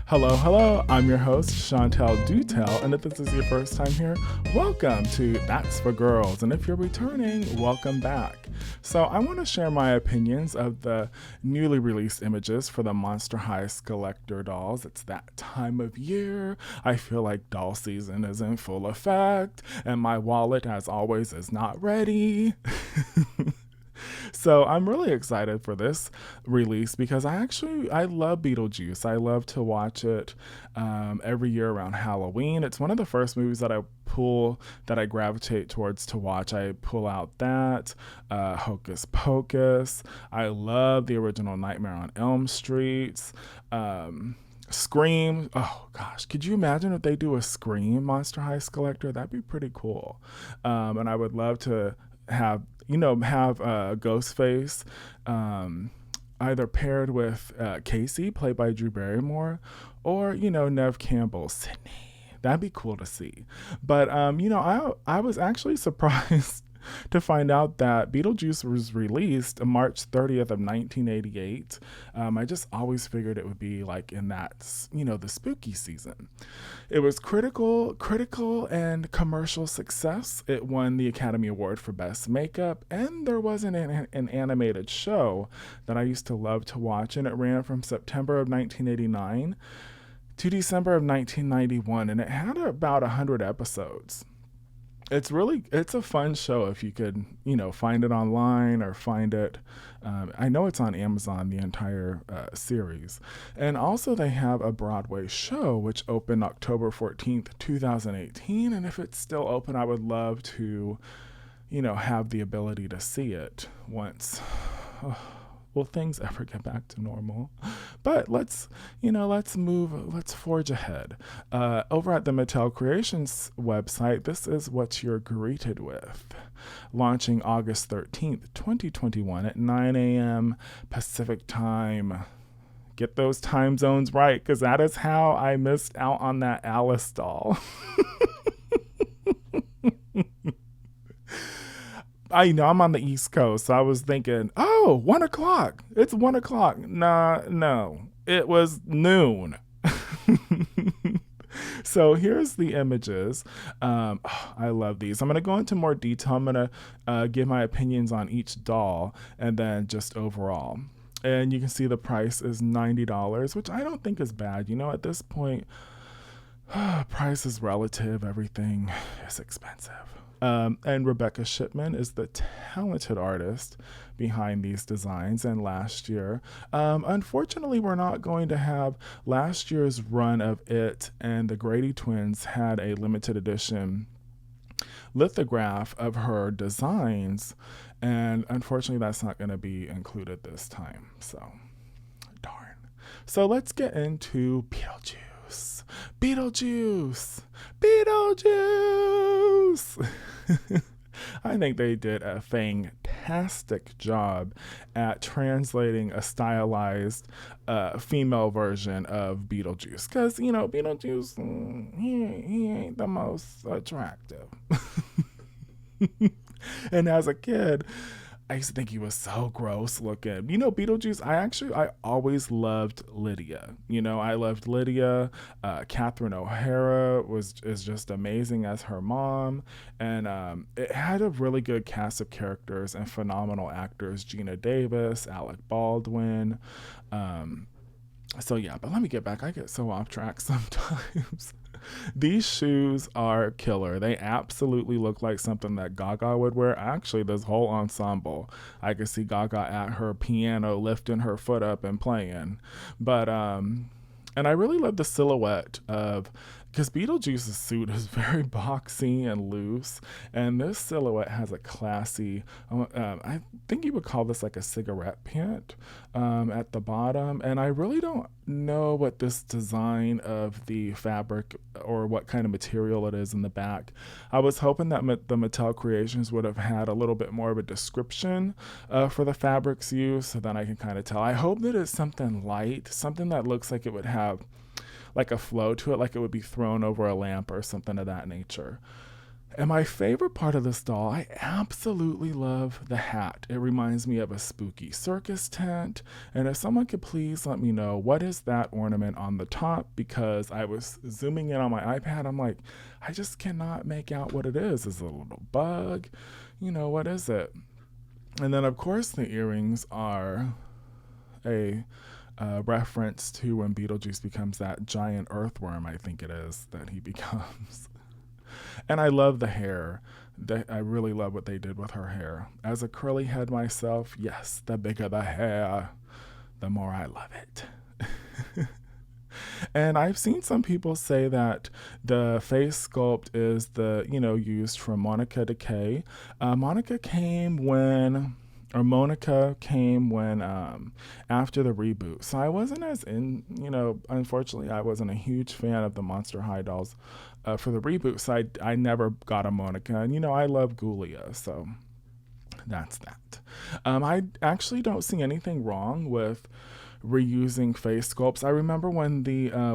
Hello, hello. I'm your host, Chantel Dutel, and if this is your first time here, welcome to That's for Girls. And if you're returning, welcome back. So I want to share my opinions of the newly released images for the Monster High Skullector dolls. It's that time of year. I feel like doll season is in full effect, and my wallet, as always, is not ready. So I'm really excited for this release because I love Beetlejuice. I love to watch it every year around Halloween. It's one of the first movies that I gravitate towards to watch. I pull out that Hocus Pocus. I love the original Nightmare on Elm Street. Scream. Oh gosh, could you imagine if they do a Scream Monster High Skullector? That'd be pretty cool. And I would love to have Ghostface either paired with Casey, played by Drew Barrymore, or Nev Campbell, Sydney. That'd be cool to see. But I was actually surprised to find out that Beetlejuice was released March 30th of 1988. I just always figured it would be like in that, the spooky season. It was critical and commercial success. It won the Academy Award for Best Makeup, and there was an animated show that I used to love to watch, and it ran from September of 1989 to December of 1991, and it had about 100 episodes. It's a fun show if you could, find it online or find it. I know it's on Amazon, the entire series. And also they have a Broadway show, which opened October 14th, 2018. And if it's still open, I would love to, have the ability to see it once. Will things ever get back to normal? But let's forge ahead. Over at the Mattel Creations website, this is what you're greeted with. Launching August 13th, 2021 at 9 a.m. Pacific time. Get those time zones right, because that is how I missed out on that Alice doll. I know I'm on the East Coast, so I was thinking, 1 o'clock. It's 1 o'clock. No, it was noon. So here's the images. I love these. I'm going to go into more detail. I'm going to give my opinions on each doll and then just overall. And you can see the price is $90, which I don't think is bad. At this point, price is relative. Everything is expensive. And Rebecca Shipman is the talented artist behind these designs. And last year, unfortunately, we're not going to have last year's run of it, and the Grady twins had a limited edition lithograph of her designs. And unfortunately, that's not going to be included this time. So, darn. So let's get into Beetlejuice. I think they did a fantastic job at translating a stylized female version of Beetlejuice. Because, Beetlejuice, he ain't the most attractive. And as a kid, I used to think he was so gross looking. Beetlejuice, I always loved Lydia. I loved Lydia. Catherine O'Hara is just amazing as her mom. And it had a really good cast of characters and phenomenal actors. Gina Davis, Alec Baldwin. So yeah, but let me get back. I get so off track sometimes. These shoes are killer. They absolutely look like something that Gaga would wear. Actually, this whole ensemble, I could see Gaga at her piano lifting her foot up and playing. But and I really love the silhouette of, because Beetlejuice's suit is very boxy and loose, and this silhouette has a classy, I think you would call this like a cigarette pant at the bottom, and I really don't know what this design of the fabric or what kind of material it is in the back. I was hoping that the Mattel Creations would have had a little bit more of a description for the fabrics used, so then I can kind of tell. I hope that it's something light, something that looks like it would have like a flow to it, like it would be thrown over a lamp or something of that nature. And my favorite part of this doll, I absolutely love the hat. It reminds me of a spooky circus tent. And if someone could please let me know what is that ornament on the top, because I was zooming in on my iPad. I'm like, I just cannot make out what it is. Is it a little bug? What is it? And then, of course, the earrings are a reference to when Beetlejuice becomes that giant earthworm, I think it is, that he becomes. And I love the hair. I really love what they did with her hair. As a curly head myself, yes, the bigger the hair, the more I love it. And I've seen some people say that the face sculpt is used from Monica Decay. Monica came when after the reboot. So I wasn't unfortunately, I wasn't a huge fan of the Monster High dolls for the reboot. So I never got a Monica. And, I love Ghoulia. So that's that. I actually don't see anything wrong with reusing face sculpts. I remember when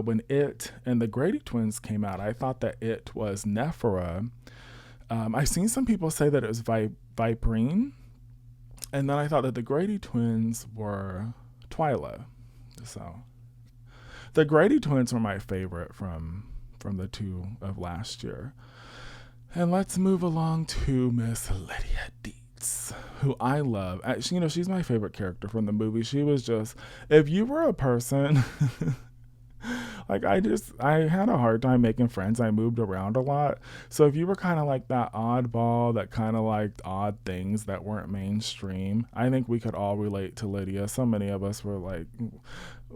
when It and the Grady twins came out, I thought that It was Nephra. I've seen some people say that it was Viperine. And then I thought that the Grady twins were Twyla. So the Grady twins were my favorite from the two of last year. And let's move along to Miss Lydia Dietz, who I love. She's my favorite character from the movie. She was just, if you were a person like I had a hard time making friends. I moved around a lot. So if you were kind of like that oddball that kind of liked odd things that weren't mainstream, I think we could all relate to Lydia. So many of us were like,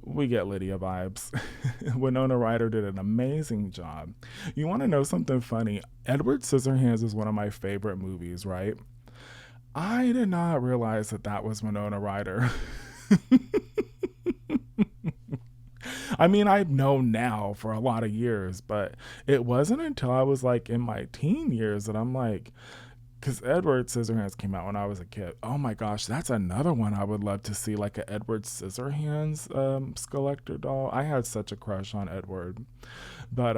we get Lydia vibes. Winona Ryder did an amazing job. You want to know something funny? Edward Scissorhands is one of my favorite movies, right? I did not realize that was Winona Ryder. I mean, I've known now for a lot of years, but it wasn't until I was like in my teen years that I'm like, because Edward Scissorhands came out when I was a kid. Oh my gosh, that's another one I would love to see, like an Edward Scissorhands Skullector doll. I had such a crush on Edward, but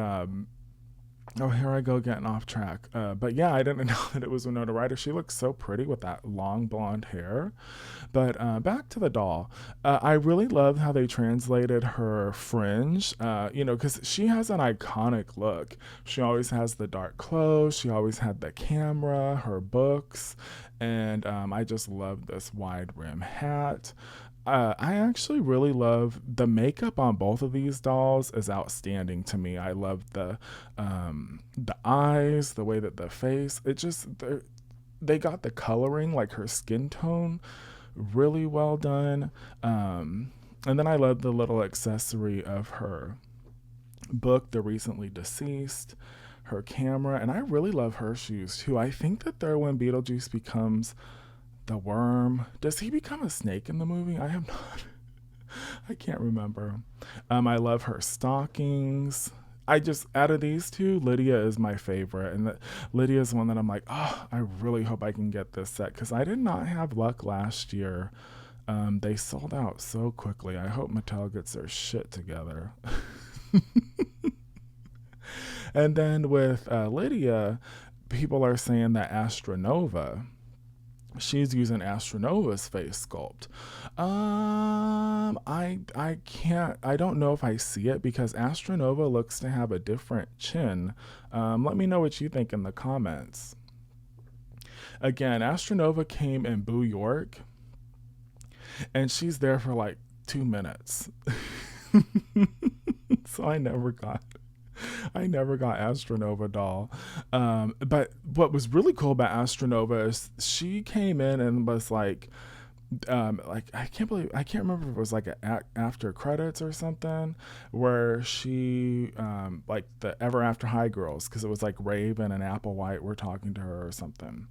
oh, here I go getting off track. But yeah, I didn't know that it was Winona Ryder. She looks so pretty with that long blonde hair. But back to the doll. I really love how they translated her fringe, because she has an iconic look. She always has the dark clothes. She always had the camera, her books. And I just love this wide rim hat. I actually really love the makeup on both of these dolls is outstanding to me. I love the eyes, the way that the face, they got the coloring, like her skin tone, really well done. And then I love the little accessory of her book, The Recently Deceased, her camera, and I really love her shoes too. I think that they're when Beetlejuice becomes the worm. Does he become a snake in the movie? I have not. I can't remember. I love her stockings. Out of these two, Lydia is my favorite. And Lydia is one that I'm like, oh, I really hope I can get this set because I did not have luck last year. They sold out so quickly. I hope Mattel gets their shit together. And then with Lydia, people are saying that Astronova, she's using Astronova's face sculpt. I don't know if I see it because Astronova looks to have a different chin. Let me know what you think in the comments. Again, Astronova came in Boo York, and she's there for like 2 minutes. So I never got Astronova doll. But what was really cool about Astronova is she came in and was like I can't remember if it was like after credits or something where she like the Ever After High girls, because it was like Raven and Applewhite were talking to her or something.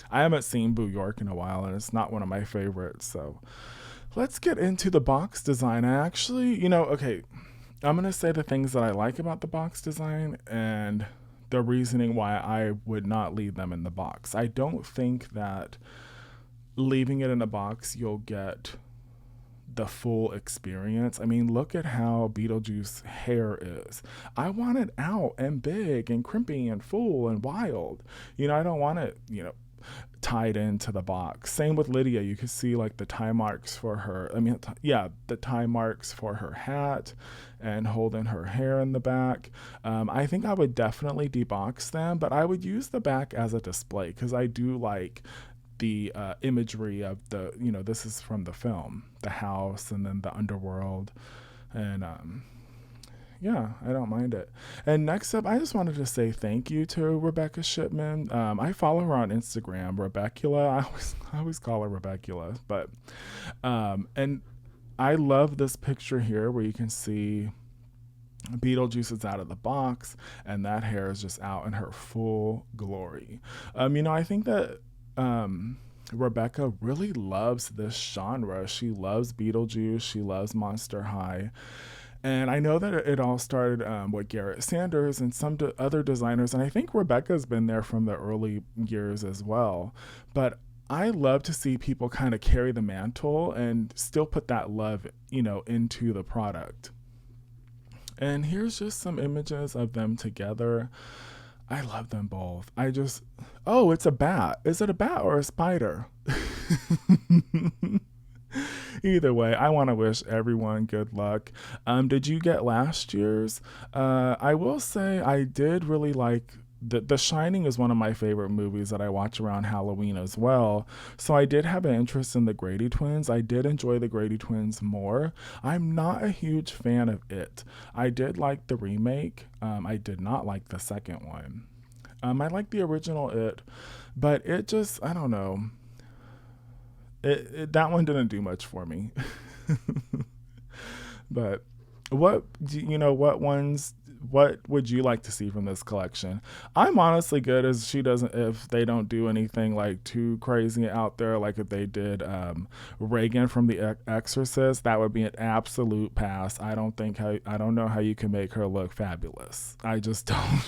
I haven't seen Boo York in a while and it's not one of my favorites. So let's get into the box design. I actually, okay, I'm going to say the things that I like about the box design and the reasoning why I would not leave them in the box. I don't think that leaving it in a box, you'll get the full experience. I mean, look at how Beetlejuice's hair is. I want it out and big and crimpy and full and wild. I don't want it, tied into the box. Same with Lydia. You can see like the tie marks for her. The tie marks for her hat and holding her hair in the back. I think I would definitely debox them, but I would use the back as a display because I do like the imagery of this is from the film, the house and then the underworld. And I don't mind it. And next up, I just wanted to say thank you to Rebecca Shipman. I follow her on Instagram, Rebecula. I always call her Rebecula, but and I love this picture here where you can see Beetlejuice is out of the box and that hair is just out in her full glory. I think that Rebecca really loves this genre. She loves Beetlejuice. She loves Monster High. And I know that it all started with Garrett Sanders and some other designers. And I think Rebecca's been there from the early years as well. But I love to see people kind of carry the mantle and still put that love, into the product. And here's just some images of them together. I love them both. It's a bat. Is it a bat or a spider? Either way, I want to wish everyone good luck. Did you get last year's? I will say I did really like The Shining is one of my favorite movies that I watch around Halloween as well. So I did have an interest in the Grady twins. I did enjoy the Grady twins more. I'm not a huge fan of It. I did like the remake. I did not like the second one. I like the original It, but it just, I don't know. That one didn't do much for me. But what would you like to see from this collection? I'm honestly good as if they don't do anything like too crazy out there, like if they did Reagan from The Exorcist, that would be an absolute pass. I don't know how you can make her look fabulous. I just don't.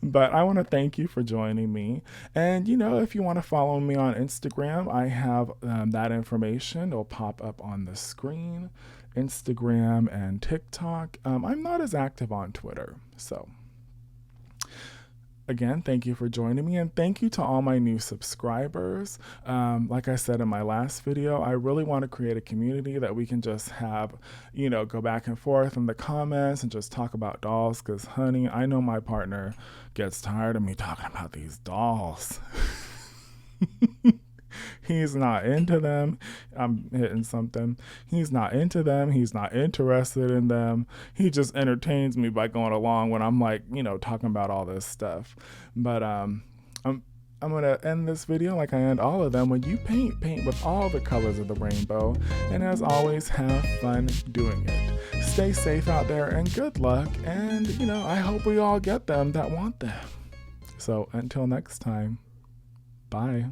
But I want to thank you for joining me. And, if you want to follow me on Instagram, I have that information. It'll pop up on the screen. Instagram and TikTok. I'm not as active on Twitter. So, again, thank you for joining me. And thank you to all my new subscribers. Like I said in my last video, I really want to create a community that we can just have, go back and forth in the comments and just talk about dolls. Because, honey, I know my partner gets tired of me talking about these dolls. He's not into them. I'm hitting something. He's not into them. He's not interested in them. He just entertains me by going along when I'm like, talking about all this stuff. But I'm going to end this video like I end all of them. When you paint with all the colors of the rainbow. And as always, have fun doing it. Stay safe out there and good luck. And, I hope we all get them that want them. So until next time, bye.